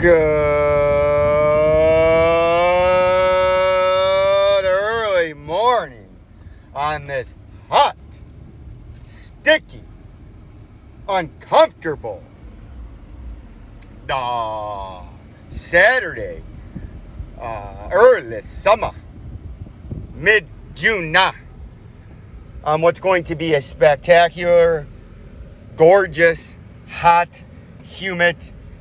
Good early morning on this hot, sticky, uncomfortable Saturday, early summer, mid-June now. What's going to be a spectacular, gorgeous, hot, humid,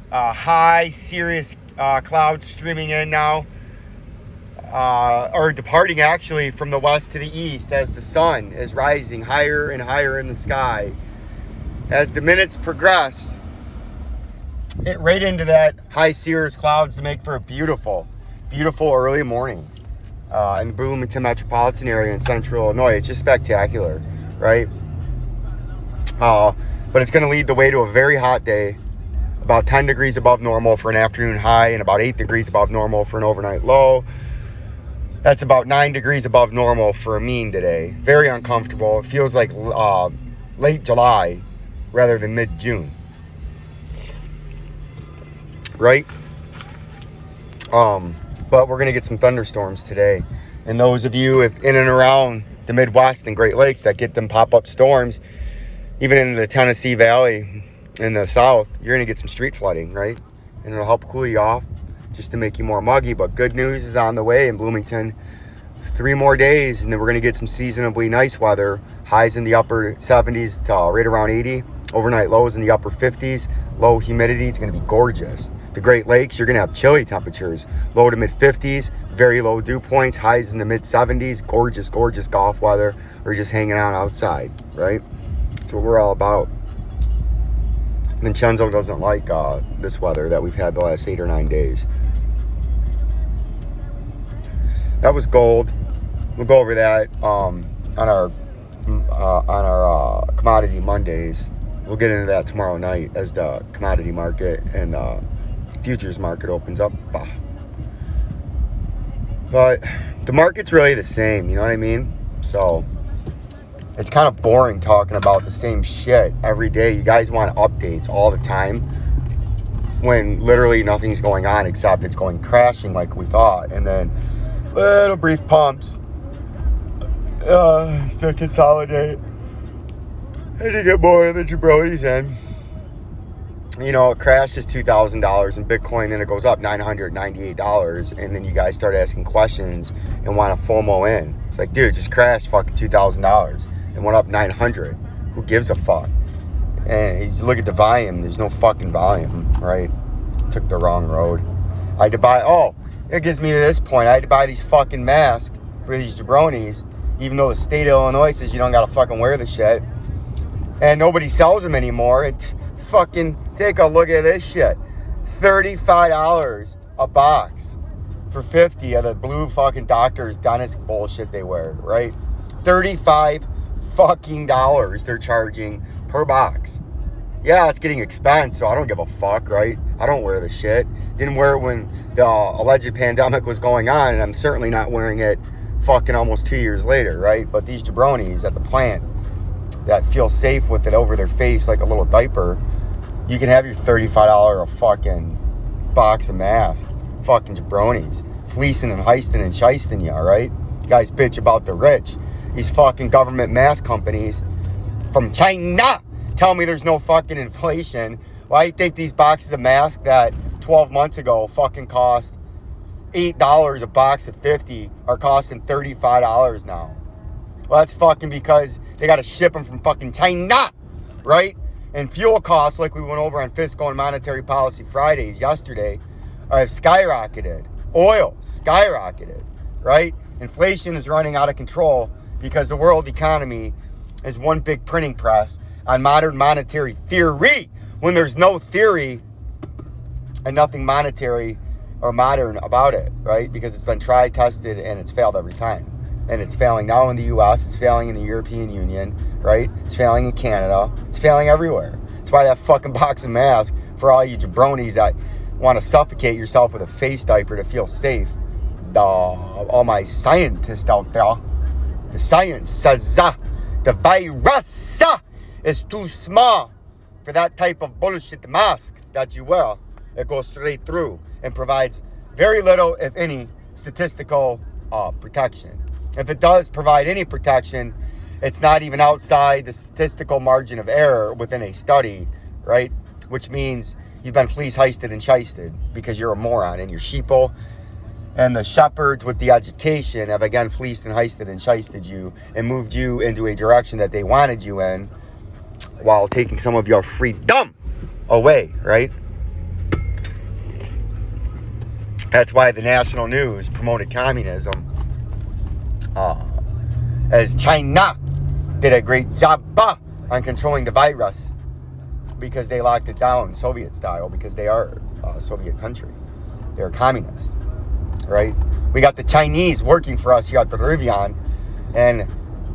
high, serious clouds streaming in now, or departing actually from the west to the east as the sun is rising higher and higher in the sky. As the minutes progress, it right into that high cirrus clouds to make for a beautiful, beautiful early morning in the Bloomington metropolitan area in central Illinois. It's just spectacular, right? But it's going to lead the way to a very hot day. About 10 degrees above normal for an afternoon high and about 8 degrees above normal for an overnight low. That's about 9 degrees above normal for a mean today. Very uncomfortable. It feels like late July rather than mid-June. Right? But we're going to get some thunderstorms today. And those of you in and around the Midwest and Great Lakes that get them pop-up storms, even in the Tennessee Valley in the south, you're going to get some street flooding, right? And it'll help cool you off just to make you more muggy. But good news is on the way in Bloomington. 3 more days, and then we're going to get some seasonably nice weather. Highs in the upper 70s to right around 80. Overnight lows in the upper 50s. Low humidity. It's going to be gorgeous. The Great Lakes, you're going to have chilly temperatures. Low to mid 50s. Very low dew points. Highs in the mid 70s. Gorgeous, gorgeous golf weather. Or just hanging out outside, right? That's what we're all about. Vincenzo doesn't like this weather that we've had the last 8 or 9 days. That was gold. We'll go over that on our commodity Mondays. We'll get into that tomorrow night as the commodity market and futures market opens up. But the market's really the same, you know what I mean? So it's kind of boring talking about the same shit every day. You guys want updates all the time when literally nothing's going on except it's going crashing like we thought. And then little brief pumps to consolidate and to get more of the jabronis in. You know, it crashes $2,000 in Bitcoin, then it goes up $998, and then you guys start asking questions and want to FOMO in. It's like, dude, just crashed fucking $2,000 and went up 900. Who gives a fuck? And you look at the volume, there's no fucking volume, right? Took the wrong road. I had to buy, it gets me to this point. I had to buy these fucking masks for these jabronis, even though the state of Illinois says you don't gotta fucking wear the shit. And nobody sells them anymore. And fucking take a look at this shit. $35 a box for 50 of the blue fucking doctor's dentist bullshit they wear, right? $35 fucking dollars they're charging per box. Yeah, it's getting expensive, so I don't give a fuck, right? I don't wear the shit. Didn't wear it when the alleged pandemic was going on, and I'm certainly not wearing it fucking almost 2 years later, right? But these jabronis at the plant that feel safe with it over their face like a little diaper, you can have your $35 a fucking box of masks. Fucking jabronis. Fleecing and heisting and shysting you, alright? You guys bitch about the rich. These fucking government mask companies from China tell me there's no fucking inflation. Why do you think these boxes of masks that 12 months ago fucking cost $8 a box of 50 are costing $35 now? Well, that's fucking because they got to ship them from fucking China, right? And fuel costs, like we went over on Fiscal and Monetary Policy Fridays yesterday, have skyrocketed. Oil skyrocketed, right? Inflation is running out of control because the world economy is one big printing press on modern monetary theory when there's no theory and nothing monetary or modern about it, right? Because it's been tried, tested, and it's failed every time. And it's failing now in the U.S., it's failing in the European Union, right? It's failing in Canada. It's failing everywhere. That's why that fucking box of masks for all you jabronis that want to suffocate yourself with a face diaper to feel safe. All my scientists out there, the science says the virus is too small for that type of bullshit mask that you wear. It goes straight through and provides very little, if any, statistical protection. If it does provide any protection, it's not even outside the statistical margin of error within a study, right? Which means you've been fleeced, heisted, and shysted because you're a moron and you're sheeple. And the shepherds with the education have again fleeced and heisted and shysted you and moved you into a direction that they wanted you in while taking some of your freedom away, right? That's why the national news promoted communism as China did a great job on controlling the virus because they locked it down Soviet style because they are a Soviet country. They're communist, right? We got the Chinese working for us here at the Rivian, and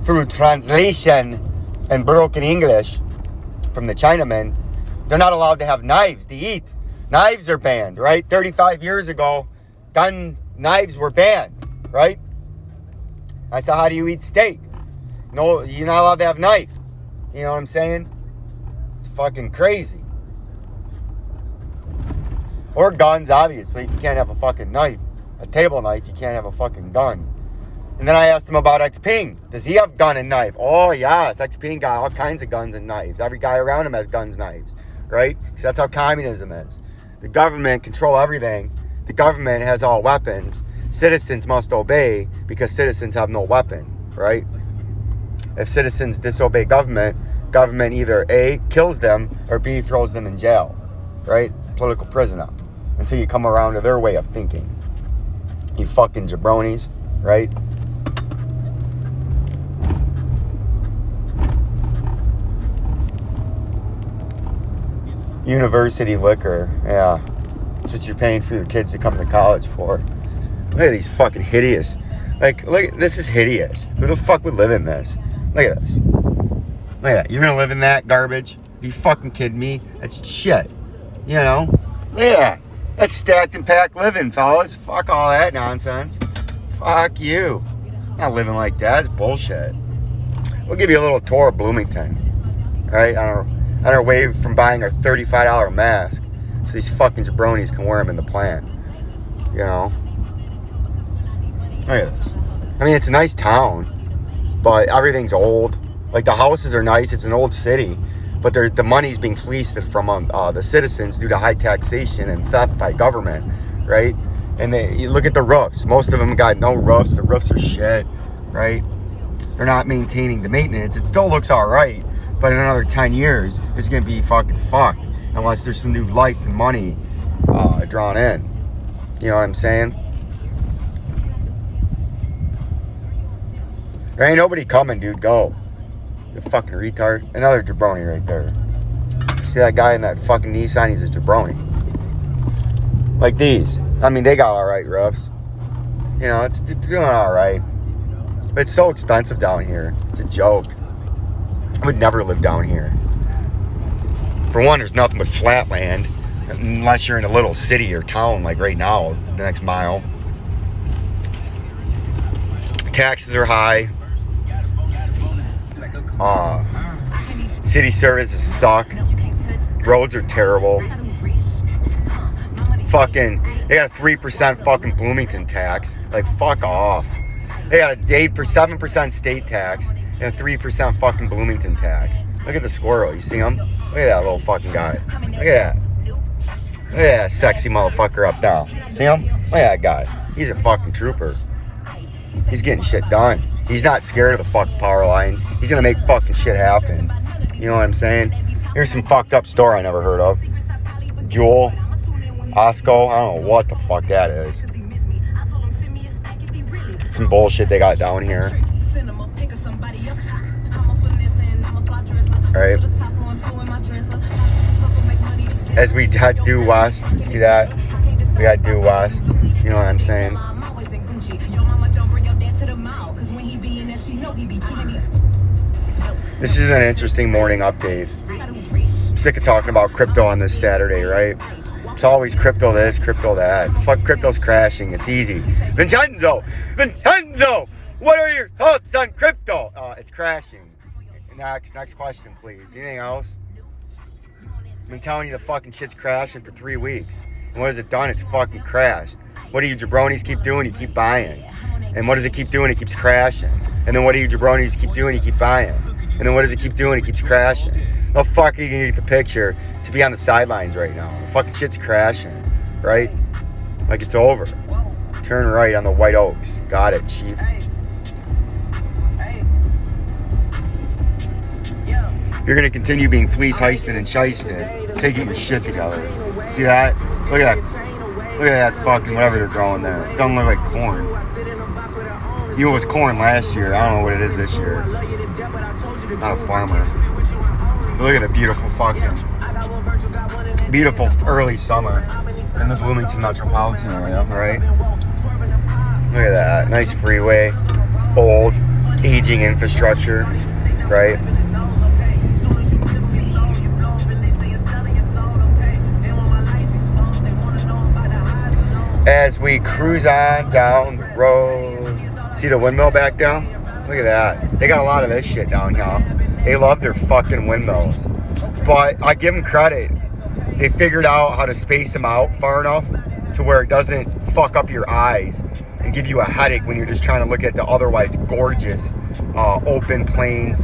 through translation and broken English from the Chinamen, they're not allowed to have knives to eat. Knives are banned, right? 35 years ago, knives were banned, right? I said, how do you eat steak? No, you're not allowed to have knife. You know what I'm saying? It's fucking crazy. Or guns, obviously. You can't have a fucking knife. A table knife, you can't have a fucking gun. And then I asked him about X-Ping. Does he have gun and knife? Oh, yes. X-Ping got all kinds of guns and knives. Every guy around him has guns, knives, right? Because that's how communism is. The government control everything. The government has all weapons. Citizens must obey because citizens have no weapon, right? If citizens disobey government, government either A, kills them, or B, throws them in jail, right? Political prisoner, until you come around to their way of thinking. You fucking jabronis, right? University liquor, yeah. That's what you're paying for your kids to come to college for. Look at these fucking hideous. Like, look, this is hideous. Who the fuck would live in this? Look at this. Look at that. You're gonna live in that garbage? Are you fucking kidding me? That's shit. You know? Look at that. That's stacked and packed living, fellas. Fuck all that nonsense. Fuck you. Not living like that. It's bullshit. We'll give you a little tour of Bloomington. Right? On our way from buying our $35 mask. So these fucking jabronis can wear them in the plant. You know? Look at this. I mean, it's a nice town, but everything's old. Like, the houses are nice. It's an old city, but the money's being fleeced from the citizens due to high taxation and theft by government, right? And you look at the roofs. Most of them got no roofs. The roofs are shit, right? They're not maintaining the maintenance. It still looks all right, but in another 10 years, it's going to be fucking fucked unless there's some new life and money drawn in. You know what I'm saying? There ain't nobody coming, dude. Go. You fucking retard. Another jabroni right there. See that guy in that fucking Nissan? He's a jabroni. Like these. I mean, they got alright roofs. You know, it's doing alright. But it's so expensive down here. It's a joke. I would never live down here. For one, there's nothing but flat land. Unless you're in a little city or town like right now, the next mile. Taxes are high. City services suck. Roads are terrible. Fucking, they got a 3% fucking Bloomington tax. Like, fuck off. They got a 7% state tax and a 3% fucking Bloomington tax. Look at the squirrel. You see him? Look at that little fucking guy. Look at that. Look at that sexy motherfucker up there. See him? Look at that guy. He's a fucking trooper. He's getting shit done. He's not scared of the fucking power lines. He's gonna make fucking shit happen. You know what I'm saying? Here's some fucked up store I never heard of. Jewel, Osco, I don't know what the fuck that is. Some bullshit they got down here. Right? As we head due west, see that? We got due west. You know what I'm saying? This is an interesting morning update. I'm sick of talking about crypto on this Saturday, right? It's always crypto this, crypto that. Fuck, crypto's crashing. It's easy. Vincenzo! What are your thoughts on crypto? It's crashing. Next question, please. Anything else? been telling you the fucking shit's crashing for 3 weeks. And what has it done? It's fucking crashed. What do you jabronis keep doing? You keep buying. And what does it keep doing? It keeps crashing. And then what do you jabronis keep doing? You keep buying. And then what does it keep doing? It keeps crashing. No fuck are you gonna get the picture to be on the sidelines right now? The fucking shit's crashing, right? Like it's over. Turn right on the White Oaks. Got it, chief. You're gonna continue being fleece heisted and shysted. Taking your shit together. See that? Look at that. Look at that fucking whatever they're growing there. It doesn't look like corn. You know, it was corn last year. I don't know what it is this year. Not a farmer. But look at the beautiful beautiful early summer in the Bloomington metropolitan area, right? Look at that. Nice freeway. Old, aging infrastructure, right? As we cruise on down the road. See the windmill back down? Look at that. They got a lot of this shit down here. They love their fucking windmills. But I give them credit. They figured out how to space them out far enough to where it doesn't fuck up your eyes and give you a headache when you're just trying to look at the otherwise gorgeous open plains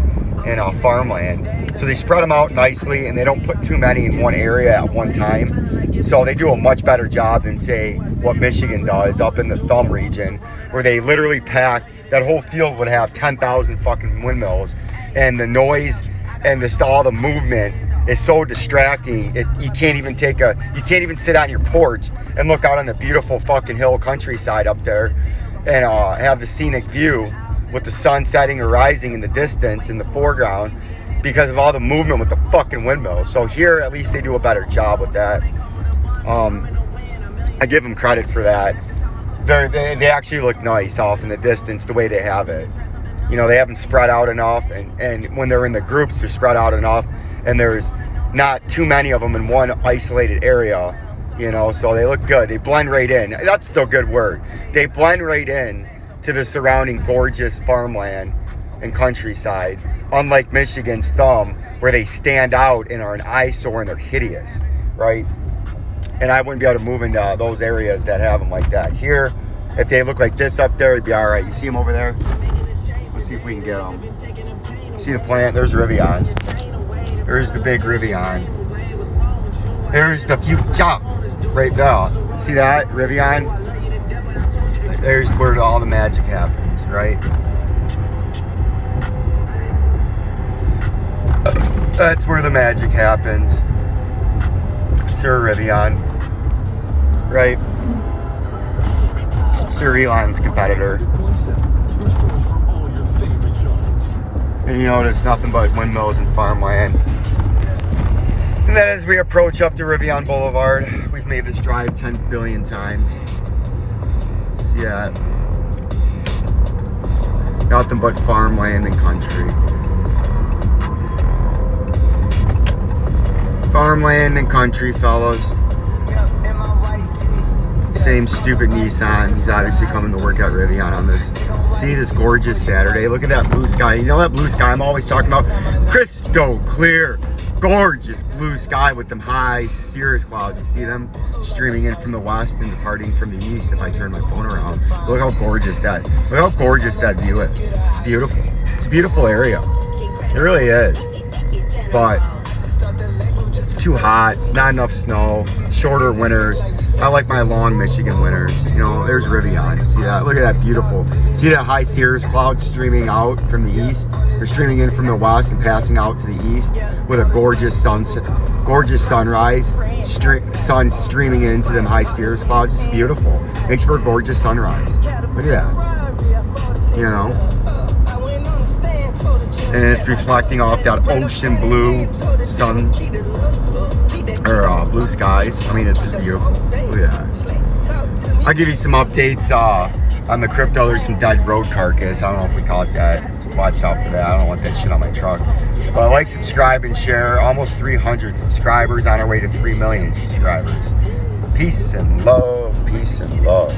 and farmland. So they spread them out nicely and they don't put too many in one area at one time. So they do a much better job than, say, what Michigan does up in the Thumb region, where they literally pack, that whole field would have 10,000 fucking windmills, and the noise and all the movement is so distracting. You can't even sit on your porch and look out on the beautiful fucking hill countryside up there and have the scenic view with the sun setting or rising in the distance in the foreground because of all the movement with the fucking windmills. So here, at least they do a better job with that. I give them credit for that. They actually look nice off in the distance the way they have it. You know, they haven't spread out enough, and when they're in the groups, they're spread out enough, and there's not too many of them in one isolated area, you know, so they look good. They blend right in. That's the good word. They blend right in to the surrounding gorgeous farmland and countryside, unlike Michigan's Thumb, where they stand out and are an eyesore and they're hideous, right? And I wouldn't be able to move into those areas that have them like that. Here, if they look like this up there, it'd be all right. You see them over there? Let's see if we can get them. See the plant? There's Rivian. There's the big Rivian. There's the future right there. See that? Rivian? There's where all the magic happens, right? That's where the magic happens. Sir Rivian. Right? Sir Elon's competitor. And you notice nothing but windmills and farmland. And then as we approach up to Rivian Boulevard, we've made this drive 10 billion times. See that? Nothing but farmland and country. Farmland and country, fellas. Same stupid Nissan. He's obviously coming to work at Rivian on this. See this gorgeous Saturday. Look at that blue sky. You know that blue sky I'm always talking about? Crystal clear, gorgeous blue sky with them high cirrus clouds. You see them streaming in from the west and departing from the east. If I turn my phone around, look how gorgeous that. Look how gorgeous that view is. It's beautiful. It's a beautiful area. It really is. But it's too hot. Not enough snow. Shorter winters. I like my long Michigan winters. You know, there's Rivian. See that? Look at that beautiful. See that high cirrus cloud streaming out from the east? They're streaming in from the west and passing out to the east with a gorgeous sunrise. Sun streaming into them high cirrus clouds. It's beautiful. Makes for a gorgeous sunrise. Look at that. You know? And it's reflecting off that ocean blue sun. Or blue skies. I mean, it's just beautiful. Look at that. I'll give you some updates on the crypto. There's some dead road carcass. I don't know if we call it that. Watch out for that. I don't want that shit on my truck. But like, subscribe, and share. Almost 300 subscribers, on our way to 3 million subscribers. Peace and love. Peace and love.